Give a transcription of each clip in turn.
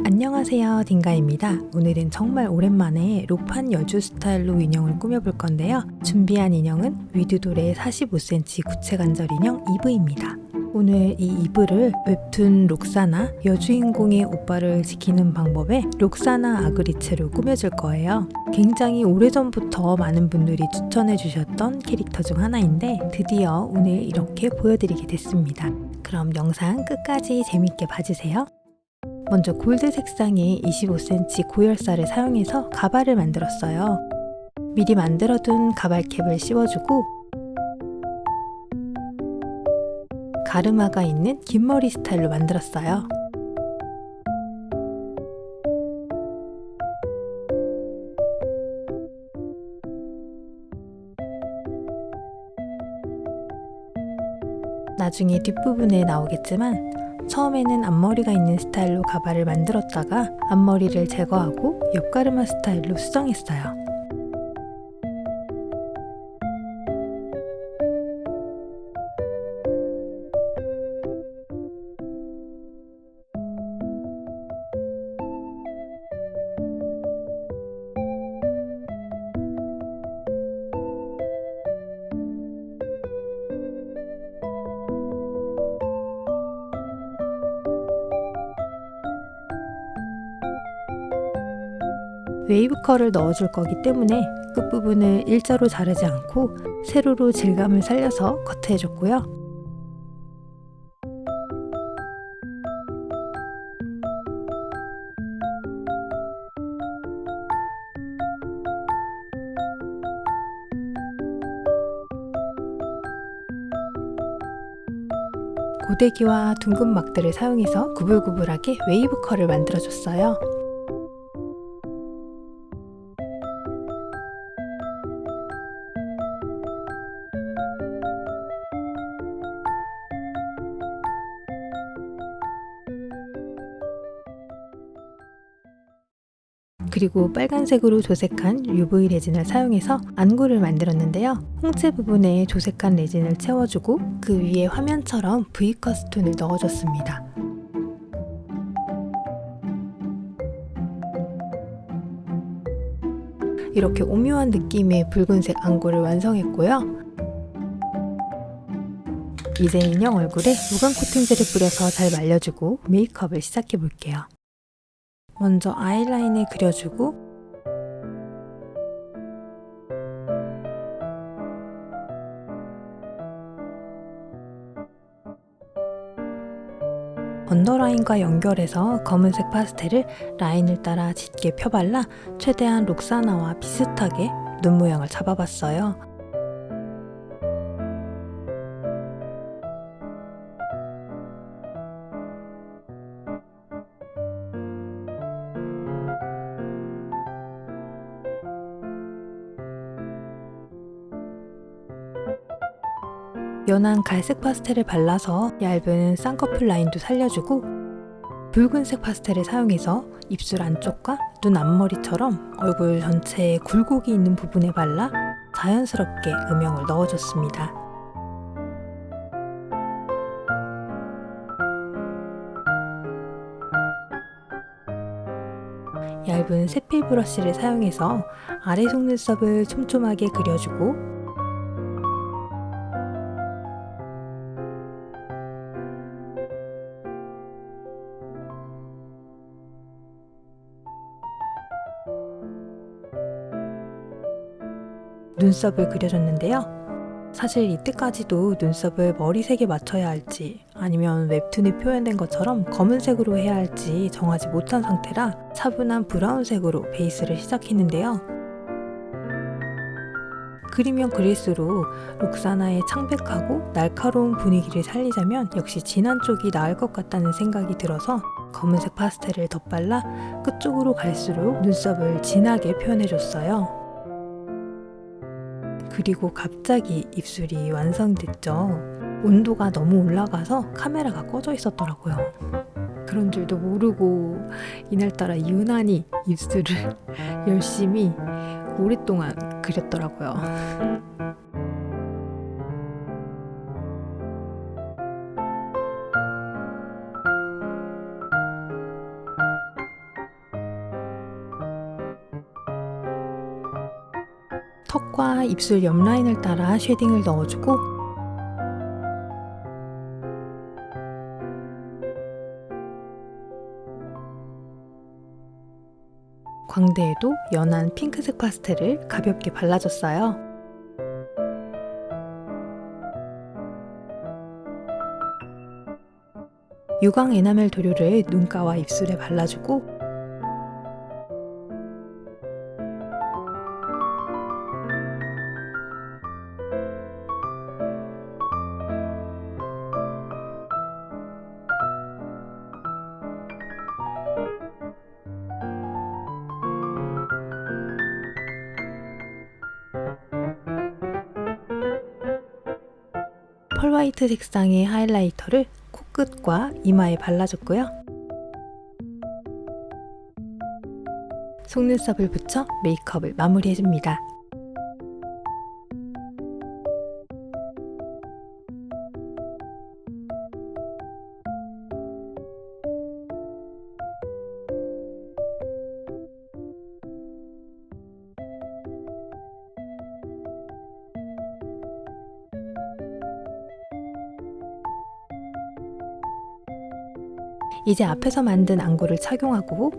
안녕하세요, 딩가입니다. 오늘은 정말 오랜만에 로판 여주 스타일로 인형을 꾸며볼 건데요. 준비한 인형은 위드돌의 45cm 구체관절 인형 이브입니다. 오늘 이 이브를 웹툰 록사나 여주인공의 오빠를 지키는 방법에 록사나 아그리체로 꾸며줄 거예요. 굉장히 오래전부터 많은 분들이 추천해 주셨던 캐릭터 중 하나인데 드디어 오늘 이렇게 보여드리게 됐습니다. 그럼 영상 끝까지 재밌게 봐주세요. 먼저 골드 색상의 25cm 고열살을 사용해서 가발을 만들었어요. 미리 만들어둔 가발 캡을 씌워주고 가르마가 있는 긴 머리 스타일로 만들었어요. 나중에 뒷부분에 나오겠지만 처음에는 앞머리가 있는 스타일로 가발을 만들었다가 앞머리를 제거하고 옆가르마 스타일로 수정했어요. 웨이브 컬을 넣어줄 거기 때문에 끝부분을 일자로 자르지 않고 세로로 질감을 살려서 커트해줬고요. 고데기와 둥근 막들을 사용해서 구불구불하게 웨이브 컬을 만들어줬어요. 그리고 빨간색으로 조색한 UV 레진을 사용해서 안구를 만들었는데요. 홍채 부분에 조색한 레진을 채워주고 그 위에 화면처럼 V컷 스톤을 넣어줬습니다. 이렇게 오묘한 느낌의 붉은색 안구를 완성했고요. 이제 인형 얼굴에 무광 코팅제를 뿌려서 잘 말려주고 메이크업을 시작해 볼게요. 먼저 아이라인을 그려주고 언더라인과 연결해서 검은색 파스텔을 라인을 따라 짙게 펴발라 최대한 록사나와 비슷하게 눈 모양을 잡아봤어요. 연한 갈색 파스텔을 발라서 얇은 쌍꺼풀 라인도 살려주고 붉은색 파스텔을 사용해서 입술 안쪽과 눈 앞머리처럼 얼굴 전체에 굴곡이 있는 부분에 발라 자연스럽게 음영을 넣어줬습니다. 얇은 세필 브러쉬를 사용해서 아래 속눈썹을 촘촘하게 그려주고 눈썹을 그려줬는데요. 사실 이때까지도 눈썹을 머리색에 맞춰야 할지 아니면 웹툰에 표현된 것처럼 검은색으로 해야 할지 정하지 못한 상태라 차분한 브라운색으로 베이스를 시작했는데요. 그리면 그릴수록 록사나의 창백하고 날카로운 분위기를 살리자면 역시 진한 쪽이 나을 것 같다는 생각이 들어서 검은색 파스텔을 덧발라 끝쪽으로 갈수록 눈썹을 진하게 표현해줬어요. 그리고 갑자기 입술이 완성됐죠. 온도가 너무 올라가서 카메라가 꺼져 있었더라고요. 그런 줄도 모르고 이날따라 유난히 입술을 열심히 오랫동안 그렸더라고요. 턱과 입술 옆 라인을 따라 쉐딩을 넣어주고 광대에도 연한 핑크색 파스텔을 가볍게 발라줬어요. 유광 에나멜 도료를 눈가와 입술에 발라주고 펄 화이트 색상의 하이라이터를 코끝과 이마에 발라줬고요. 속눈썹을 붙여 메이크업을 마무리해줍니다. 이제 앞에서 만든 안구를 착용하고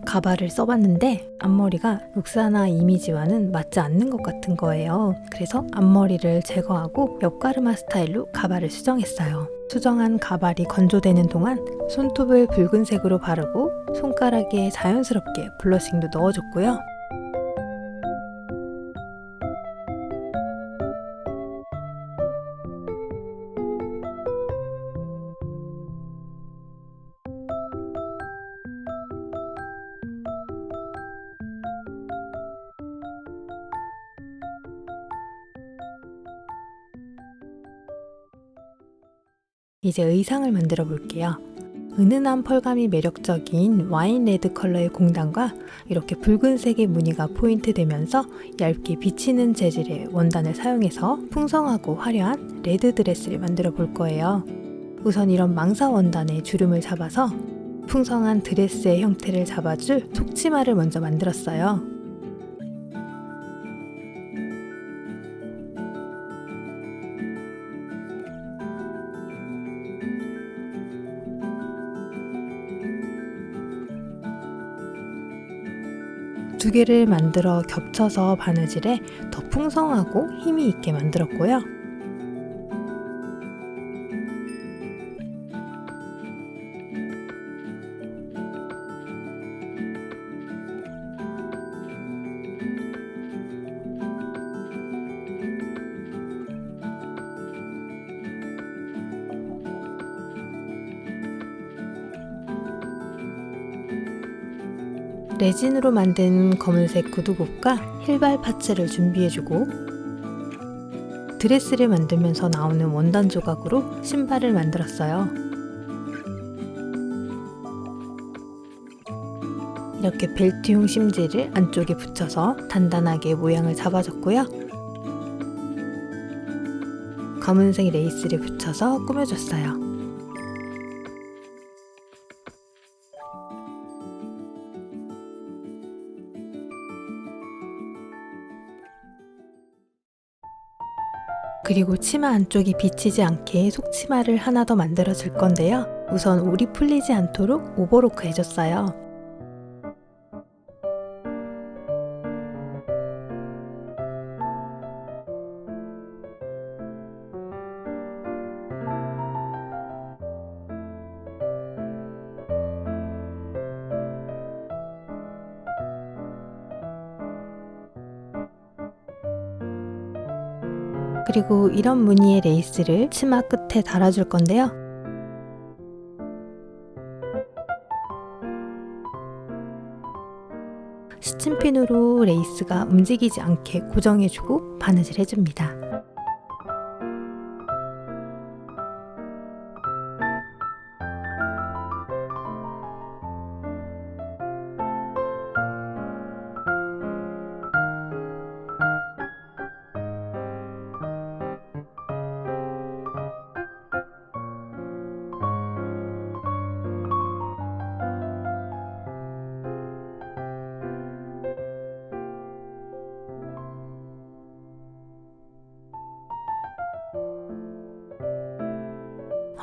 가발을 써봤는데 앞머리가 록사나 이미지와는 맞지 않는 것 같은 거예요. 그래서 앞머리를 제거하고 옆가르마 스타일로 가발을 수정했어요. 수정한 가발이 건조되는 동안 손톱을 붉은색으로 바르고 손가락에 자연스럽게 블러싱도 넣어줬고요. 이제 의상을 만들어 볼게요. 은은한 펄감이 매력적인 와인 레드 컬러의 공단과 이렇게 붉은색의 무늬가 포인트 되면서 얇게 비치는 재질의 원단을 사용해서 풍성하고 화려한 레드 드레스를 만들어 볼 거예요. 우선 이런 망사 원단에 주름을 잡아서 풍성한 드레스의 형태를 잡아줄 속치마를 먼저 만들었어요. 두 개를 만들어 겹쳐서 바느질에 더 풍성하고 힘이 있게 만들었고요. 레진으로 만든 검은색 구두복과 힐발 파츠를 준비해주고 드레스를 만들면서 나오는 원단 조각으로 신발을 만들었어요. 이렇게 벨트용 심지를 안쪽에 붙여서 단단하게 모양을 잡아줬고요. 검은색 레이스를 붙여서 꾸며줬어요. 그리고 치마 안쪽이 비치지 않게 속치마를 하나 더 만들어 줄 건데요. 우선 올이 풀리지 않도록 오버로크 해줬어요. 그리고 이런 무늬의 레이스를 치마 끝에 달아줄 건데요. 스친핀으로 레이스가 움직이지 않게 고정해주고 바느질 해줍니다.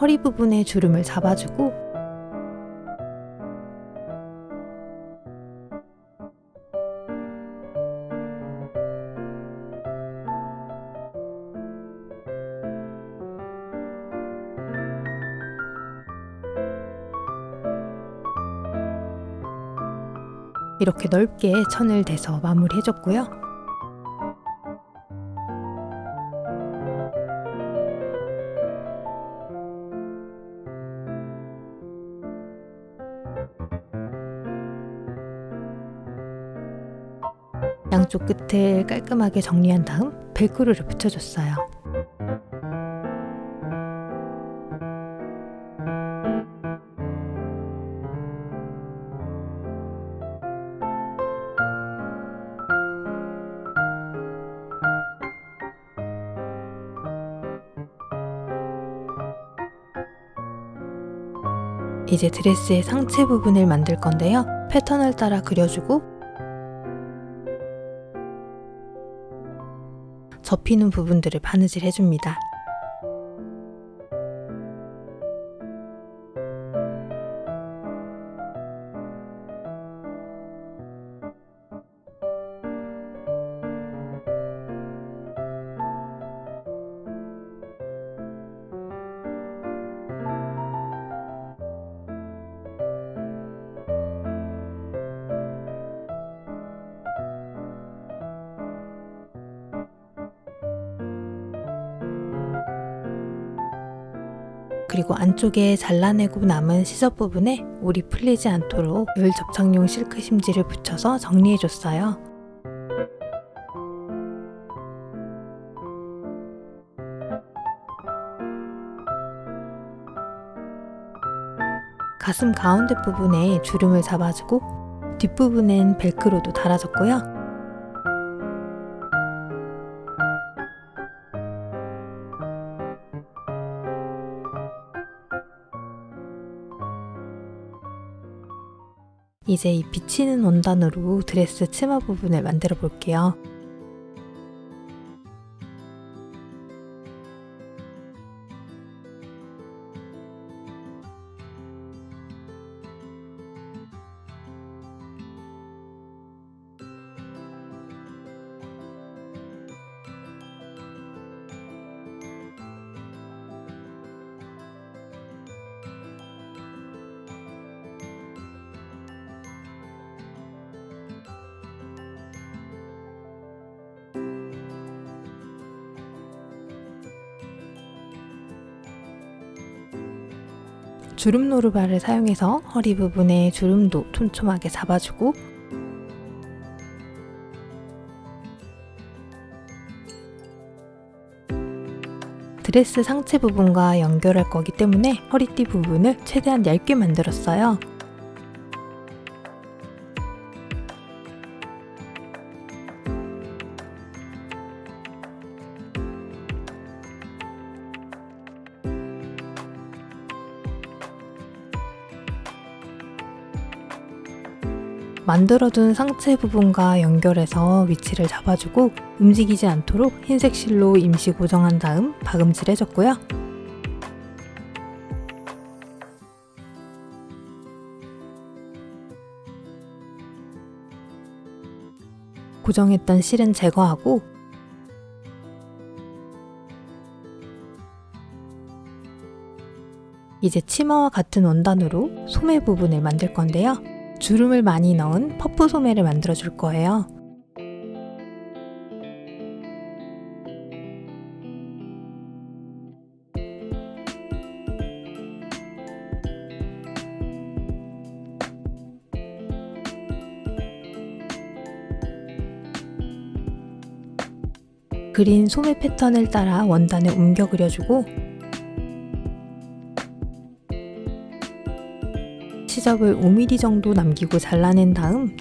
허리 부분에 주름을 잡아주고 이렇게 넓게 천을 대서 마무리해줬고요. 양쪽 끝을 깔끔하게 정리한 다음 벨크로를 붙여줬어요. 이제 드레스의 상체 부분을 만들 건데요. 패턴을 따라 그려주고 접히는 부분들을 바느질 해줍니다. 그리고 안쪽에 잘라내고 남은 시접 부분에 올이 풀리지 않도록 열 접착용 실크 심지를 붙여서 정리해줬어요. 가슴 가운데 부분에 주름을 잡아주고 뒷부분엔 벨크로도 달아줬고요. 이제 이 비치는 원단으로 드레스 치마 부분을 만들어 볼게요. 주름 노루발을 사용해서 허리 부분에 주름도 촘촘하게 잡아주고 드레스 상체 부분과 연결할 거기 때문에 허리띠 부분을 최대한 얇게 만들었어요. 만들어둔 상체 부분과 연결해서 위치를 잡아주고 움직이지 않도록 흰색 실로 임시 고정한 다음 박음질 해줬고요. 고정했던 실은 제거하고 이제 치마와 같은 원단으로 소매 부분을 만들 건데요. 주름을 많이 넣은 퍼프 소매를 만들어 줄 거예요. 그린 소매 패턴을 따라 원단을 옮겨 그려주고 시접을 5mm 정도 남기고 잘라낸 다음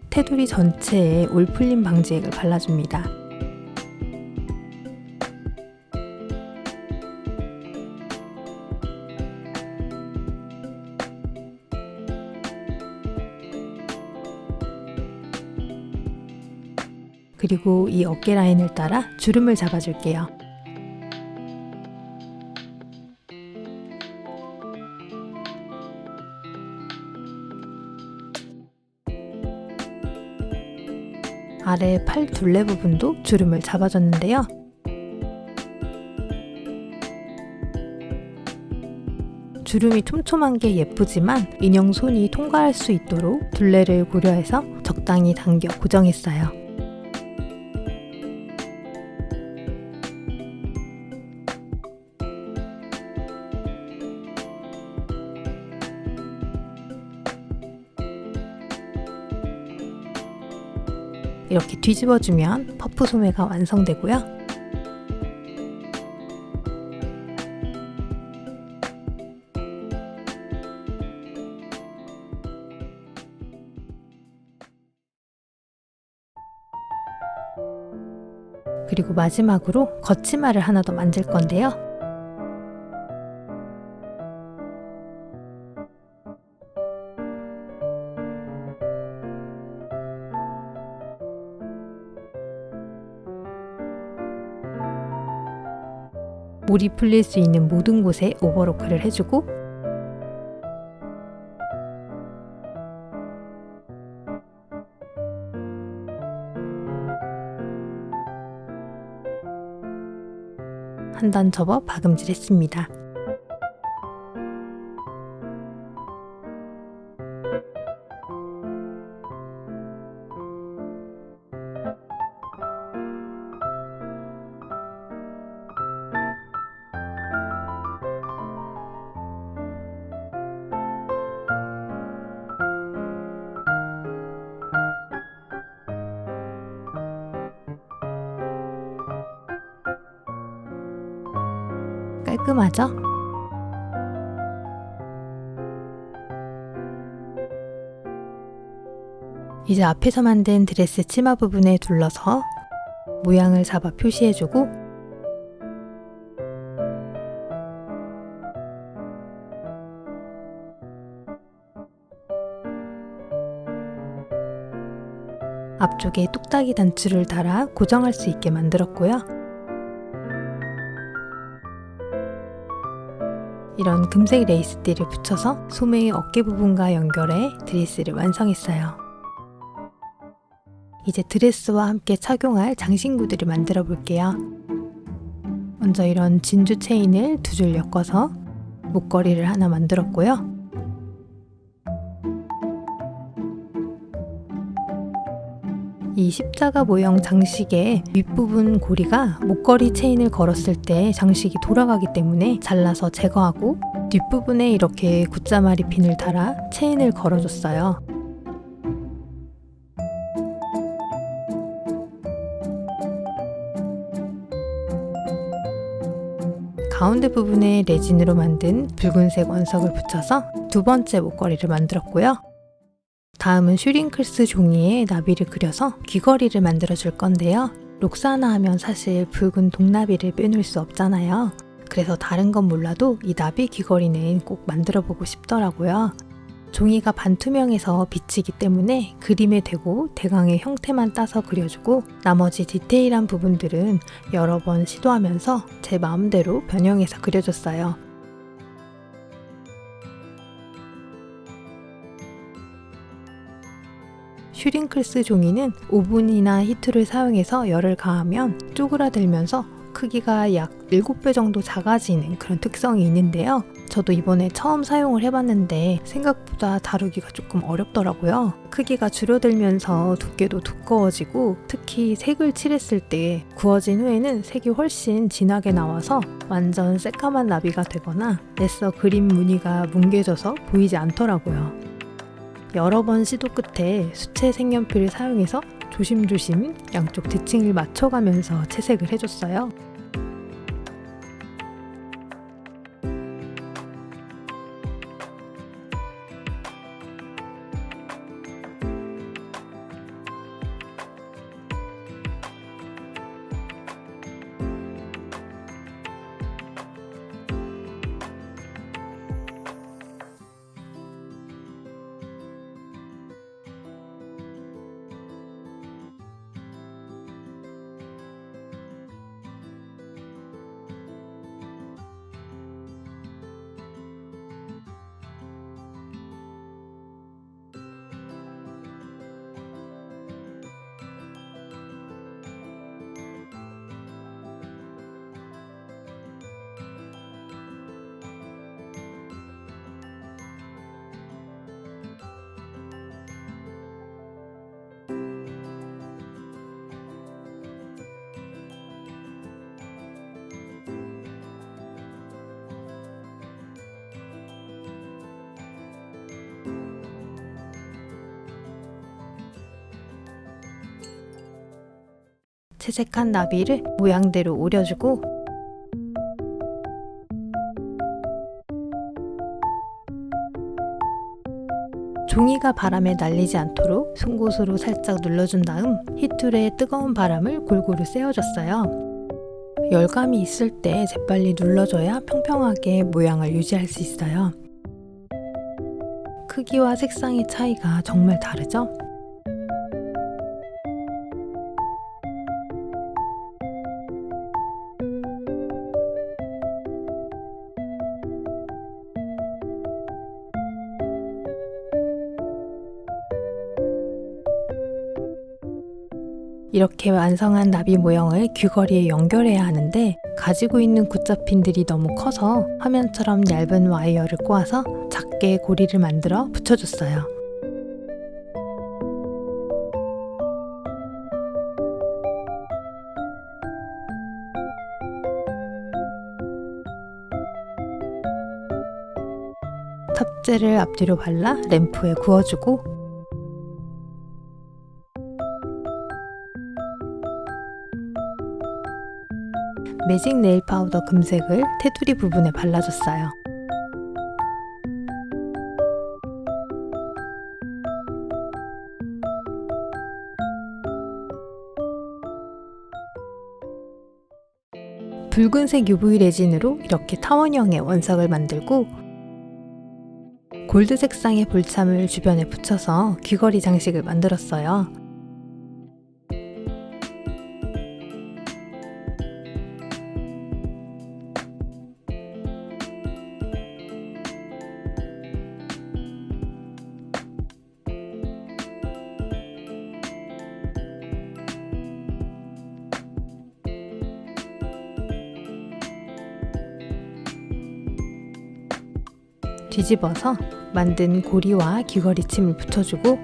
테두리 전체에 올 풀림 방지액을 발라줍니다. 그리고 이 어깨 라인을 따라 주름을 잡아줄게요. 아래 팔 둘레 부분도 주름을 잡아줬는데요. 주름이 촘촘한 게 예쁘지만 인형 손이 통과할 수 있도록 둘레를 고려해서 적당히 당겨 고정했어요. 이렇게 뒤집어주면 퍼프 소매가 완성되고요. 그리고 마지막으로 걷치마를 하나 더 만들 건데요. 몰이 풀릴 수 있는 모든 곳에 오버로크를 해주고 한 단 접어 박음질했습니다. 깔끔하죠? 이제 앞에서 만든 드레스 치마 부분에 둘러서 모양을 잡아 표시해주고 앞쪽에 뚝딱이 단추를 달아 고정할 수 있게 만들었고요. 이런 금색 레이스띠를 붙여서 소매의 어깨 부분과 연결해 드레스를 완성했어요. 이제 드레스와 함께 착용할 장신구들을 만들어 볼게요. 먼저 이런 진주 체인을 두 줄 엮어서 목걸이를 하나 만들었고요. 이 십자가 모형 장식의 윗부분 고리가 목걸이 체인을 걸었을 때 장식이 돌아가기 때문에 잘라서 제거하고 뒷부분에 이렇게 굿자마리 핀을 달아 체인을 걸어줬어요. 가운데 부분에 레진으로 만든 붉은색 원석을 붙여서 두 번째 목걸이를 만들었고요. 다음은 슈링클스 종이에 나비를 그려서 귀걸이를 만들어 줄 건데요. 록사나 하면 사실 붉은 동나비를 빼놓을 수 없잖아요. 그래서 다른 건 몰라도 이 나비 귀걸이는 꼭 만들어 보고 싶더라고요. 종이가 반투명해서 비치기 때문에 그림에 대고 대강의 형태만 따서 그려주고 나머지 디테일한 부분들은 여러 번 시도하면서 제 마음대로 변형해서 그려줬어요. 슈링클스 종이는 오븐이나 히트를 사용해서 열을 가하면 쪼그라들면서 크기가 약 7배 정도 작아지는 그런 특성이 있는데요. 저도 이번에 처음 사용을 해봤는데 생각보다 다루기가 조금 어렵더라고요. 크기가 줄어들면서 두께도 두꺼워지고 특히 색을 칠했을 때 구워진 후에는 색이 훨씬 진하게 나와서 완전 새까만 나비가 되거나 애써 그린 무늬가 뭉개져서 보이지 않더라고요. 여러 번 시도 끝에 수채 색연필을 사용해서 조심조심 양쪽 대칭을 맞춰가면서 채색을 해줬어요. 채색한 나비를 모양대로 오려주고 종이가 바람에 날리지 않도록 송곳으로 살짝 눌러준 다음 히툴에 뜨거운 바람을 골고루 쐬어줬어요. 열감이 있을 때 재빨리 눌러줘야 평평하게 모양을 유지할 수 있어요. 크기와 색상의 차이가 정말 다르죠? 이렇게 완성한 나비 모형을 귀걸이에 연결해야 하는데 가지고 있는 굿잡핀들이 너무 커서 화면처럼 얇은 와이어를 꼬아서 작게 고리를 만들어 붙여줬어요. 탑재를 앞뒤로 발라 램프에 구워주고 매직 네일 파우더 금색을 테두리 부분에 발라줬어요. 붉은색 UV 레진으로 이렇게 타원형의 원석을 만들고 골드 색상의 볼참을 주변에 붙여서 귀걸이 장식을 만들었어요. 뒤집어서 만든 고리와 귀걸이 침을 붙여주고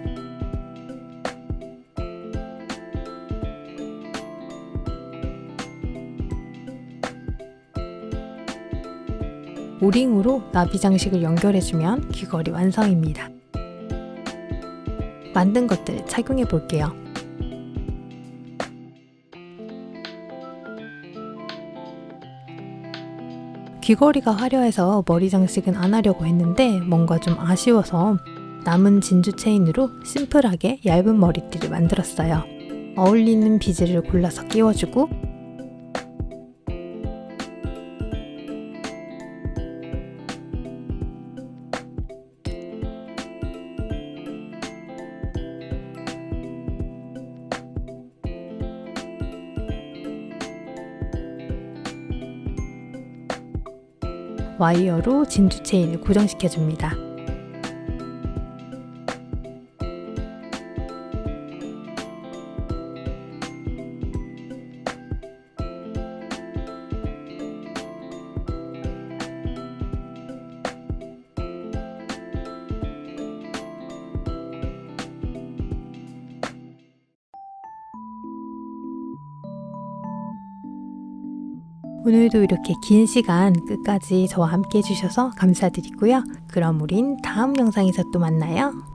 오링으로 나비 장식을 연결해주면 귀걸이 완성입니다. 만든 것들을 착용해 볼게요. 귀걸이가 화려해서 머리 장식은 안 하려고 했는데 뭔가 좀 아쉬워서 남은 진주 체인으로 심플하게 얇은 머리띠를 만들었어요. 어울리는 비즈를 골라서 끼워주고 와이어로 진주 체인을 고정시켜줍니다. 오늘도 이렇게 긴 시간 끝까지 저와 함께 해주셔서 감사드리고요. 그럼 우린 다음 영상에서 또 만나요.